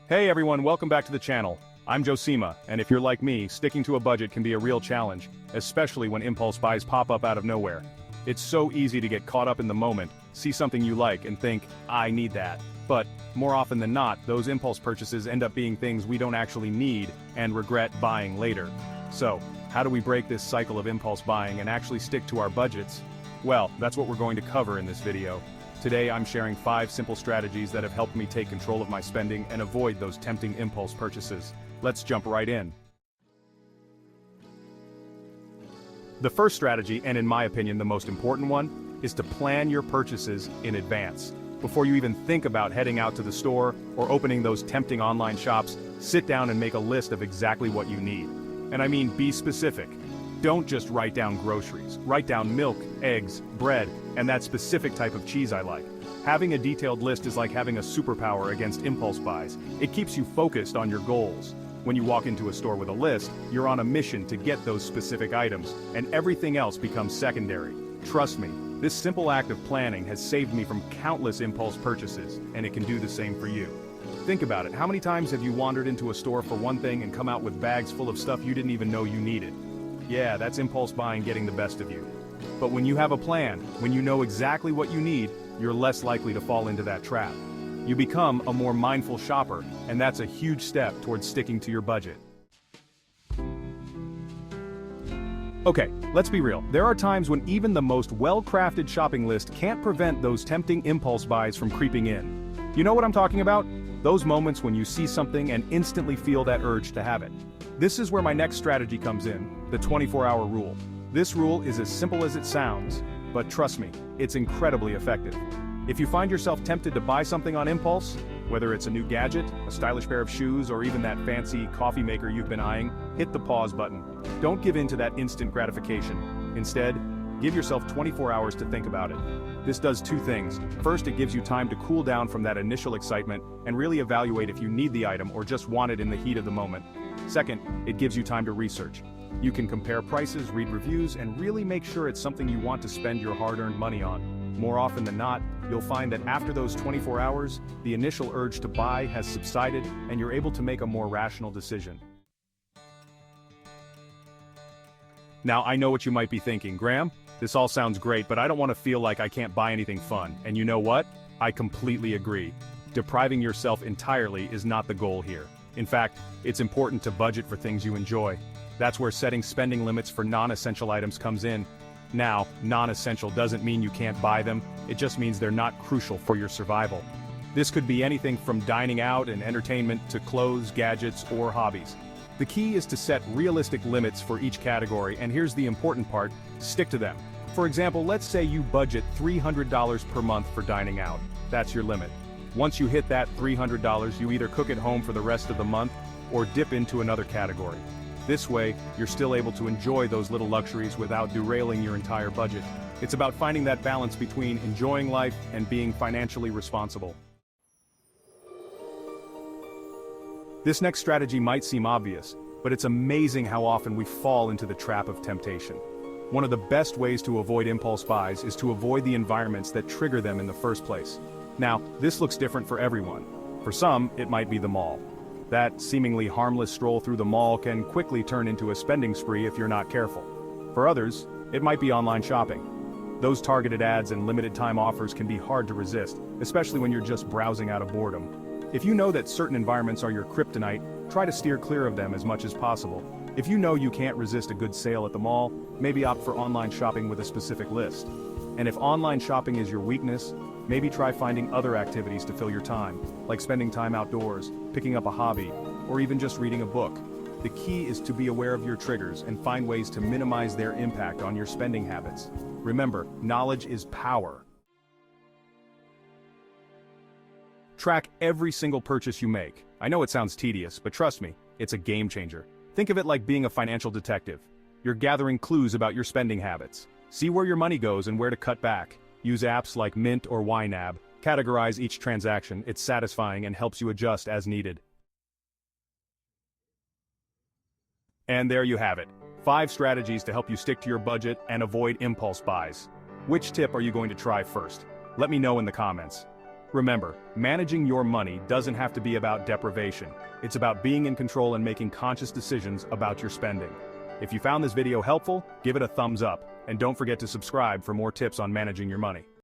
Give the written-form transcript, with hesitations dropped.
Hey everyone, welcome back to the channel. I'm Josima, and if you're like me, sticking to a budget can be a real challenge, especially when impulse buys pop up out of nowhere. It's so easy to get caught up in the moment, see something you like and think, I need that. But, more often than not, those impulse purchases end up being things we don't actually need and regret buying later. So, how do we break this cycle of impulse buying and actually stick to our budgets? Well, that's what we're going to cover in this video. Today I'm sharing 5 simple strategies that have helped me take control of my spending and avoid those tempting impulse purchases. Let's jump right in. The first strategy, and in my opinion the most important one, is to plan your purchases in advance. Before you even think about heading out to the store or opening those tempting online shops, sit down and make a list of exactly what you need. And I mean, be specific. Don't just write down groceries. Write down milk, eggs, bread, and that specific type of cheese I like. Having a detailed list is like having a superpower against impulse buys. It keeps you focused on your goals. When you walk into a store with a list, you're on a mission to get those specific items, and everything else becomes secondary. Trust me, this simple act of planning has saved me from countless impulse purchases, and it can do the same for you. Think about it, how many times have you wandered into a store for one thing and come out with bags full of stuff you didn't even know you needed? Yeah, that's impulse buying getting the best of you. But when you have a plan, when you know exactly what you need, you're less likely to fall into that trap. You become a more mindful shopper, and that's a huge step towards sticking to your budget. Okay, let's be real. There are times when even the most well-crafted shopping list can't prevent those tempting impulse buys from creeping in. You know what I'm talking about? Those moments when you see something and instantly feel that urge to have it. This is where my next strategy comes in, the 24-hour rule. This rule is as simple as it sounds, but trust me, it's incredibly effective. If you find yourself tempted to buy something on impulse, whether it's a new gadget, a stylish pair of shoes, or even that fancy coffee maker you've been eyeing, hit the pause button. Don't give in to that instant gratification. Instead, give yourself 24 hours to think about it. This does 2 things. First, it gives you time to cool down from that initial excitement and really evaluate if you need the item or just want it in the heat of the moment. Second, it gives you time to research. You can compare prices, read reviews, and really make sure it's something you want to spend your hard-earned money on. More often than not, you'll find that after those 24 hours, the initial urge to buy has subsided and you're able to make a more rational decision. Now, I know what you might be thinking, Graham, this all sounds great, but I don't want to feel like I can't buy anything fun. And you know what? I completely agree. Depriving yourself entirely is not the goal here. In fact, it's important to budget for things you enjoy. That's where setting spending limits for non-essential items comes in. Now, non-essential doesn't mean you can't buy them, it just means they're not crucial for your survival. This could be anything from dining out and entertainment to clothes, gadgets, or hobbies. The key is to set realistic limits for each category, and here's the important part, stick to them. For example, let's say you budget $300 per month for dining out. That's your limit. Once you hit that $300, you either cook at home for the rest of the month or dip into another category. This way, you're still able to enjoy those little luxuries without derailing your entire budget. It's about finding that balance between enjoying life and being financially responsible. This next strategy might seem obvious, but it's amazing how often we fall into the trap of temptation. One of the best ways to avoid impulse buys is to avoid the environments that trigger them in the first place. Now, this looks different for everyone. For some, it might be the mall. That seemingly harmless stroll through the mall can quickly turn into a spending spree if you're not careful. For others, it might be online shopping. Those targeted ads and limited time offers can be hard to resist, especially when you're just browsing out of boredom. If you know that certain environments are your kryptonite, try to steer clear of them as much as possible. If you know you can't resist a good sale at the mall, maybe opt for online shopping with a specific list. And if online shopping is your weakness, maybe try finding other activities to fill your time, like spending time outdoors, picking up a hobby, or even just reading a book. The key is to be aware of your triggers and find ways to minimize their impact on your spending habits. Remember, knowledge is power. Track every single purchase you make. I know it sounds tedious, but trust me, it's a game changer. Think of it like being a financial detective. You're gathering clues about your spending habits. See where your money goes and where to cut back. Use apps like Mint or YNAB. Categorize each transaction, it's satisfying and helps you adjust as needed. And there you have it. 5 strategies to help you stick to your budget and avoid impulse buys. Which tip are you going to try first? Let me know in the comments. Remember, managing your money doesn't have to be about deprivation. It's about being in control and making conscious decisions about your spending. If you found this video helpful, give it a thumbs up, and don't forget to subscribe for more tips on managing your money.